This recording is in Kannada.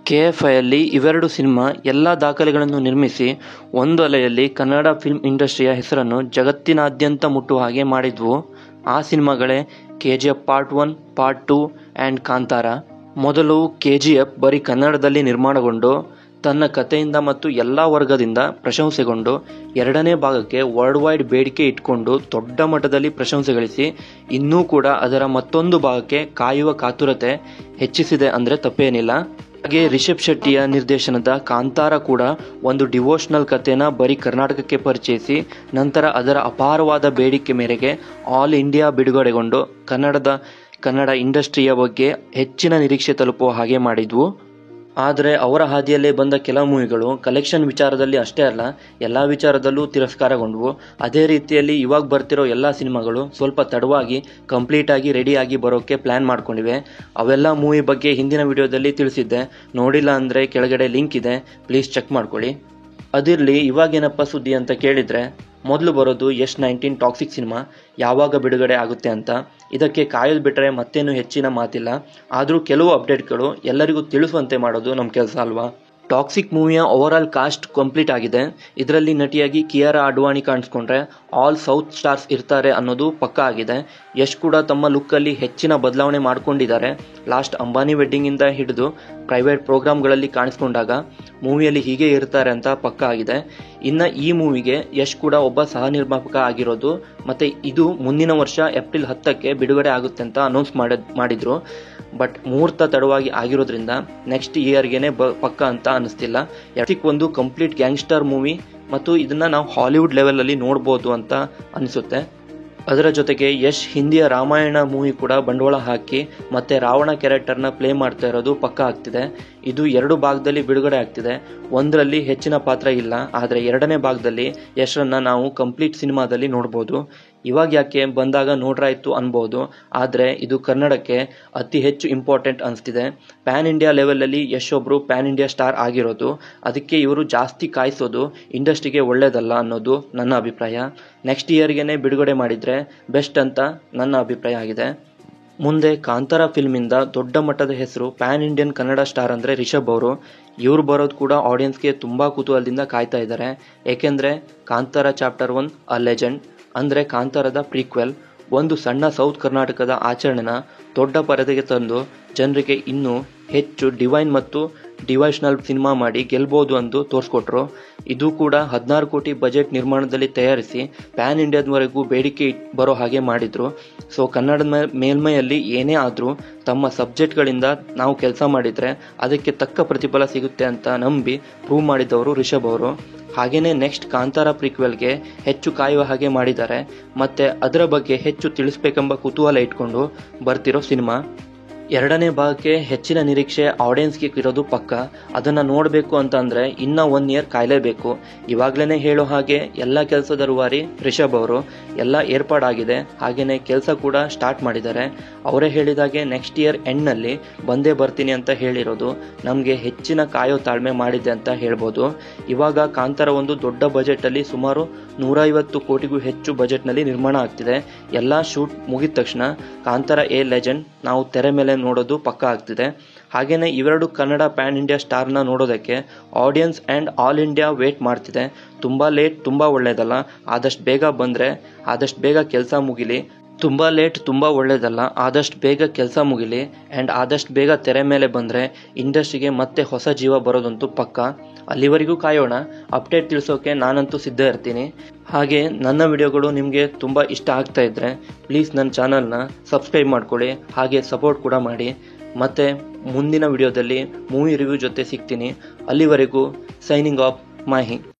ಕೆಎಫ್ಐಯಲ್ಲಿ ಇವೆರಡು ಸಿನಿಮಾ ಎಲ್ಲ ದಾಖಲೆಗಳನ್ನು ನಿರ್ಮಿಸಿ ಒಂದು ಅಲೆಯಲ್ಲಿ ಕನ್ನಡ ಫಿಲ್ಮ್ ಇಂಡಸ್ಟ್ರಿಯ ಹೆಸರನ್ನು ಜಗತ್ತಿನಾದ್ಯಂತ ಮುಟ್ಟುವ ಹಾಗೆ ಮಾಡಿದ್ವು. ಆ ಸಿನಿಮಾಗಳೇ KGF part 1, part 2 and Kantara. ಮೊದಲು ಕೆಜಿಎಫ್ ಬರೀ ಕನ್ನಡದಲ್ಲಿ ನಿರ್ಮಾಣಗೊಂಡು ತನ್ನ ಕಥೆಯಿಂದ ಮತ್ತು ಎಲ್ಲ ವರ್ಗದಿಂದ ಪ್ರಶಂಸೆಗೊಂಡು ಎರಡನೇ ಭಾಗಕ್ಕೆ ವರ್ಲ್ಡ್ ವೈಡ್ ಬೇಡಿಕೆ ಇಟ್ಕೊಂಡು ದೊಡ್ಡ ಮಟ್ಟದಲ್ಲಿ ಪ್ರಶಂಸೆ ಗಳಿಸಿ ಇನ್ನೂ ಕೂಡ ಅದರ ಮತ್ತೊಂದು ಭಾಗಕ್ಕೆ ಕಾಯುವ ಕಾತುರತೆ ಹೆಚ್ಚಿಸಿದೆ ಅಂದರೆ ತಪ್ಪೇನಿಲ್ಲ. ಹಾಗೆ ರಿಷಬ್ ಶೆಟ್ಟಿಯ ನಿರ್ದೇಶನದ ಕಾಂತಾರ ಕೂಡ ಒಂದು ಡಿವೋಷನಲ್ ಕಥೆನ ಬರೀ ಕರ್ನಾಟಕಕ್ಕೆ ಪರಿಚಯಿಸಿ ನಂತರ ಅದರ ಅಪಾರವಾದ ಬೇಡಿಕೆ ಮೇರೆಗೆ ಆಲ್ ಇಂಡಿಯಾ ಬಿಡುಗಡೆಗೊಂಡು ಕನ್ನಡ ಇಂಡಸ್ಟ್ರಿಯ ಬಗ್ಗೆ ಹೆಚ್ಚಿನ ನಿರೀಕ್ಷೆ ತಲುಪುವ ಹಾಗೆ ಮಾಡಿದ್ವು. ಆದರೆ ಅವರ ಹಾದಿಯಲ್ಲೇ ಬಂದ ಕೆಲ ಮೂವಿಗಳು ಕಲೆಕ್ಷನ್ ವಿಚಾರದಲ್ಲಿ ಅಷ್ಟೇ ಅಲ್ಲ ಎಲ್ಲ ವಿಚಾರದಲ್ಲೂ ತಿರಸ್ಕಾರಗೊಂಡವು. ಅದೇ ರೀತಿಯಲ್ಲಿ ಇವಾಗ ಬರ್ತಿರೋ ಎಲ್ಲ ಸಿನಿಮಾಗಳು ಸ್ವಲ್ಪ ತಡವಾಗಿ ಕಂಪ್ಲೀಟಾಗಿ ರೆಡಿಯಾಗಿ ಬರೋಕ್ಕೆ ಪ್ಲ್ಯಾನ್ ಮಾಡ್ಕೊಂಡಿವೆ. ಅವೆಲ್ಲ ಮೂವಿ ಬಗ್ಗೆ ಹಿಂದಿನ ವಿಡಿಯೋದಲ್ಲಿ ತಿಳಿಸಿದ್ದೆ, ನೋಡಿಲ್ಲ ಅಂದರೆ ಕೆಳಗಡೆ ಲಿಂಕ್ ಇದೆ, ಪ್ಲೀಸ್ ಚೆಕ್ ಮಾಡ್ಕೊಳ್ಳಿ. ಅದಿರಲಿ, ಇವಾಗೇನಪ್ಪ ಸುದ್ದಿ ಅಂತ ಕೇಳಿದರೆ ಮೊದಲು ಬರೋದು ಯಶ್-19 ಟಾಕ್ಸಿಕ್ ಸಿನಿಮಾ ಯಾವಾಗ ಬಿಡುಗಡೆ ಆಗುತ್ತೆ ಅಂತ. ಇದಕ್ಕೆ ಕಾಯೋದು ಬಿಟ್ಟರೆ ಮತ್ತೇನು ಹೆಚ್ಚಿನ ಮಾತಿಲ್ಲ. ಆದರೂ ಕೆಲವು ಅಪ್ಡೇಟ್ಗಳು ಎಲ್ಲರಿಗೂ ತಿಳಿಸುವಂತೆ ಮಾಡೋದು ನಮ್ಮ ಕೆಲಸ ಅಲ್ವಾ. ಟಾಕ್ಸಿಕ್ ಮೂವಿಯ ಓವರಾಲ್ ಕಾಸ್ಟ್ ಕಂಪ್ಲೀಟ್ ಆಗಿದೆ. ಇದರಲ್ಲಿ ನಟಿಯಾಗಿ ಕಿಯಾರಾ ಅಡ್ವಾಣಿ ಕಾಣಿಸ್ಕೊಂಡ್ರೆ ಆಲ್ ಸೌತ್ ಸ್ಟಾರ್ಸ್ ಇರ್ತಾರೆ ಅನ್ನೋದು ಪಕ್ಕಾ ಆಗಿದೆ. ಯಶ್ ಕೂಡ ತಮ್ಮ ಲುಕ್ಕಲ್ಲಿ ಹೆಚ್ಚಿನ ಬದಲಾವಣೆ ಮಾಡ್ಕೊಂಡಿದ್ದಾರೆ. ಲಾಸ್ಟ್ ಅಂಬಾನಿ ವೆಡ್ಡಿಂಗಿಂದ ಹಿಡಿದು ಪ್ರೈವೇಟ್ ಪ್ರೋಗ್ರಾಮ್ಗಳಲ್ಲಿ ಕಾಣಿಸ್ಕೊಂಡಾಗ ಮೂವಿಯಲ್ಲಿ ಹೀಗೆ ಇರ್ತಾರೆ ಅಂತ ಪಕ್ಕಾ ಆಗಿದೆ. ಇನ್ನು ಈ ಮೂವಿಗೆ ಯಶ್ ಕೂಡ ಒಬ್ಬ ಸಹ ನಿರ್ಮಾಪಕ ಆಗಿರೋದು ಮತ್ತು ಇದು ಮುಂದಿನ ವರ್ಷ ಏಪ್ರಿಲ್ 10ಕ್ಕೆ ಬಿಡುಗಡೆ ಆಗುತ್ತೆ ಅಂತ ಅನೌನ್ಸ್ ಮಾಡಿದ್ರು. ಬಟ್ ಮುಹೂರ್ತ ತಡವಾಗಿ ಆಗಿರೋದ್ರಿಂದ ನೆಕ್ಸ್ಟ್ ಇಯರ್ಗೆನೆ ಪಕ್ಕ ಅಂತ ಅನಿಸ್ತಿಲ್ಲ. ಒಂದು ಕಂಪ್ಲೀಟ್ ಗ್ಯಾಂಗ್ಸ್ಟರ್ ಮೂವಿ ಮತ್ತು ಇದನ್ನ ನಾವು ಹಾಲಿವುಡ್ ಲೆವೆಲಲ್ಲಿ ನೋಡ್ಬೋದು ಅಂತ ಅನಿಸುತ್ತೆ. ಅದರ ಜೊತೆಗೆ ಯಶ್ ಹಿಂದಿಯ ರಾಮಾಯಣ ಮೂವಿ ಕೂಡ ಬಂಡವಾಳ ಹಾಕಿ ಮತ್ತೆ ರಾವಣ ಕ್ಯಾರೆಕ್ಟರ್ನ ಪ್ಲೇ ಮಾಡ್ತಾ ಇರೋದು ಪಕ್ಕಾ ಆಗ್ತಿದೆ. ಇದು 2 ಭಾಗದಲ್ಲಿ ಬಿಡುಗಡೆ ಆಗ್ತಿದೆ. ಒಂದರಲ್ಲಿ ಹೆಚ್ಚಿನ ಪಾತ್ರ ಇಲ್ಲ, ಆದರೆ ಎರಡನೇ ಭಾಗದಲ್ಲಿ ಯಶ್ರನ್ನ ನಾವು ಕಂಪ್ಲೀಟ್ ಸಿನಿಮಾದಲ್ಲಿ ನೋಡ್ಬೋದು. ಇವಾಗ ಯಾಕೆ ಬಂದಾಗ ನೋಡ್ರಾಯ್ತು ಅನ್ಬೋದು, ಆದರೆ ಇದು ಕನ್ನಡಕ್ಕೆ ಅತಿ ಹೆಚ್ಚು ಇಂಪಾರ್ಟೆಂಟ್ ಅನಿಸ್ತಿದೆ. ಪ್ಯಾನ್ ಇಂಡಿಯಾ ಲೆವೆಲಲ್ಲಿ ಯಶ್ ಒಬ್ರು ಪ್ಯಾನ್ ಇಂಡಿಯಾ ಸ್ಟಾರ್ ಆಗಿರೋದು, ಅದಕ್ಕೆ ಇವರು ಜಾಸ್ತಿ ಕಾಯಿಸೋದು ಇಂಡಸ್ಟ್ರಿಗೆ ಒಳ್ಳೇದಲ್ಲ ಅನ್ನೋದು ನನ್ನ ಅಭಿಪ್ರಾಯ. ನೆಕ್ಸ್ಟ್ ಇಯರ್ಗೆನೆ ಬಿಡುಗಡೆ ಮಾಡಿದರೆ ಬೆಸ್ಟ್ ಅಂತ ನನ್ನ ಅಭಿಪ್ರಾಯ ಆಗಿದೆ. ಮುಂದೆ ಕಾಂತಾರ ಫಿಲ್ಮಿಂದ ದೊಡ್ಡ ಮಟ್ಟದ ಹೆಸರು ಪ್ಯಾನ್ ಇಂಡಿಯನ್ ಕನ್ನಡ ಸ್ಟಾರ್ ಅಂದರೆ ರಿಷಬ್ ಅವರು. ಇವ್ರು ಬರೋದು ಕೂಡ ಆಡಿಯನ್ಸ್ಗೆ ತುಂಬ ಕುತೂಹಲದಿಂದ ಕಾಯ್ತಾ ಇದ್ದಾರೆ. ಏಕೆಂದರೆ ಕಾಂತಾರ ಚಾಪ್ಟರ್ 1 ಅ ಲೆಜೆಂಡ್ ಅಂದರೆ ಕಾಂತಾರದ ಪ್ರೀಕ್ವೆಲ್ ಒಂದು ಸಣ್ಣ ಸೌತ್ ಕರ್ನಾಟಕದ ಆಚರಣೆನ ದೊಡ್ಡ ಪರದೆಗೆ ತಂದು ಜನರಿಗೆ ಇನ್ನೂ ಹೆಚ್ಚು ಡಿವೈನ್ ಮತ್ತು ಡಿವೈಷನಲ್ ಸಿನಿಮಾ ಮಾಡಿ ಗೆಲ್ಬೋದು ಎಂದು ತೋರಿಸ್ಕೊಟ್ರು. ಇದು ಕೂಡ 16 ಕೋಟಿ ಬಜೆಟ್ ನಿರ್ಮಾಣದಲ್ಲಿ ತಯಾರಿಸಿ ಪ್ಯಾನ್ ಇಂಡಿಯಾದವರೆಗೂ ಬೇಡಿಕೆ ಬರೋ ಹಾಗೆ ಮಾಡಿದ್ರು. ಸೊ ಕನ್ನಡದ ಮೇಲ್ಮೈಯಲ್ಲಿ ಏನೇ ಆದರೂ ತಮ್ಮ ಸಬ್ಜೆಕ್ಟ್ಗಳಿಂದ ನಾವು ಕೆಲಸ ಮಾಡಿದರೆ ಅದಕ್ಕೆ ತಕ್ಕ ಪ್ರತಿಫಲ ಸಿಗುತ್ತೆ ಅಂತ ನಂಬಿ ಪ್ರೂವ್ ಮಾಡಿದವರು ರಿಷಬ್ ಅವರು. ಹಾಗೆಯೇ ನೆಕ್ಸ್ಟ್ ಕಾಂತಾರ ಪ್ರೀಕ್ವೆಲ್ಗೆ ಹೆಚ್ಚು ಕಾಯುವ ಹಾಗೆ ಮಾಡಿದ್ದಾರೆ. ಮತ್ತು ಅದರ ಬಗ್ಗೆ ಹೆಚ್ಚು ತಿಳಿಸ್ಬೇಕೆಂಬ ಕುತೂಹಲ ಇಟ್ಕೊಂಡು ಬರ್ತಿರೋ ಸಿನಿಮಾ. ಎರಡನೇ ಭಾಗಕ್ಕೆ ಹೆಚ್ಚಿನ ನಿರೀಕ್ಷೆ ಆಡಿಯನ್ಸ್ಗೆ ಇರೋದು ಪಕ್ಕ. ಅದನ್ನು ನೋಡಬೇಕು ಅಂತಂದರೆ ಇನ್ನೂ 1 ಇಯರ್ ಕಾಯಲೇಬೇಕು. ಇವಾಗಲೇ ಹೇಳೋ ಹಾಗೆ ಎಲ್ಲ ಕೆಲಸದ ರೂವಾರಿ ರಿಷಬ್ ಅವರು. ಎಲ್ಲ ಏರ್ಪಾಡಾಗಿದೆ, ಹಾಗೆಯೇ ಕೆಲಸ ಕೂಡ ಸ್ಟಾರ್ಟ್ ಮಾಡಿದ್ದಾರೆ. ಅವರೇ ಹೇಳಿದಾಗೆ ನೆಕ್ಸ್ಟ್ ಇಯರ್ ಎಂಡ್ನಲ್ಲಿ ಬಂದೇ ಬರ್ತೀನಿ ಅಂತ ಹೇಳಿರೋದು ನಮಗೆ ಹೆಚ್ಚಿನ ಕಾಯೋ ತಾಳ್ಮೆ ಮಾಡಿದೆ ಅಂತ ಹೇಳ್ಬೋದು. ಇವಾಗ ಕಾಂತಾರ ಒಂದು ದೊಡ್ಡ ಬಜೆಟಲ್ಲಿ ಸುಮಾರು 150 ಕೋಟಿಗೂ ಹೆಚ್ಚು ಬಜೆಟ್ನಲ್ಲಿ ನಿರ್ಮಾಣ ಆಗ್ತಿದೆ. ಎಲ್ಲ ಶೂಟ್ ಮುಗಿದ ತಕ್ಷಣ ಕಾಂತಾರ ಎ ಲೆಜೆಂಡ್ ನಾವು ತೆರೆ ಮೇಲೆ ನೋಡೋದು ಪಕ್ಕ ಆಗ್ತಿದೆ. ಹಾಗೇನೆ ಇವೆರಡು ಕನ್ನಡ ಪ್ಯಾನ್ ಇಂಡಿಯಾ ಸ್ಟಾರ್ನ ನೋಡೋದಕ್ಕೆ audience and all India wait ಮಾಡ್ತಿದೆ. ತುಂಬ ಲೇಟ್ ತುಂಬ ಒಳ್ಳೇದಲ್ಲ, ಆದಷ್ಟು ಬೇಗ ಬಂದರೆ ಆದಷ್ಟು ಬೇಗ ಕೆಲಸ ಮುಗಿಲಿ. ತುಂಬ ಲೇಟ್ ತುಂಬ ಒಳ್ಳೇದಲ್ಲ, ಆದಷ್ಟು ಬೇಗ ಕೆಲಸ ಮುಗಿಲಿ ಆ್ಯಂಡ್ ಆದಷ್ಟು ಬೇಗ ತೆರೆ ಮೇಲೆ ಬಂದರೆ ಇಂಡಸ್ಟ್ರಿಗೆ ಮತ್ತೆ ಹೊಸ ಜೀವ ಬರೋದಂತೂ ಪಕ್ಕ. ಅಲ್ಲಿವರೆಗೂ ಕಾಯೋಣ. ಅಪ್ಡೇಟ್ ತಿಳಿಸೋಕೆ ನಾನಂತೂ ಸಿದ್ಧ ಇರ್ತೀನಿ. ಹಾಗೆ ನನ್ನ ವಿಡಿಯೋಗಳು ನಿಮಗೆ ತುಂಬ ಇಷ್ಟ ಆಗ್ತಾ ಇದ್ದರೆ ಪ್ಲೀಸ್ ನನ್ನ ಚಾನಲ್ನ ಸಬ್ಸ್ಕ್ರೈಬ್ ಮಾಡ್ಕೊಳ್ಳಿ, ಹಾಗೆ ಸಪೋರ್ಟ್ ಕೂಡ ಮಾಡಿ. ಮತ್ತು ಮುಂದಿನ ವಿಡಿಯೋದಲ್ಲಿ ಮೂವಿ ರಿವ್ಯೂ ಜೊತೆ ಸಿಗ್ತೀನಿ. ಅಲ್ಲಿವರೆಗೂ ಸೈನಿಂಗ್ ಆಫ್ ಮಾಹಿ.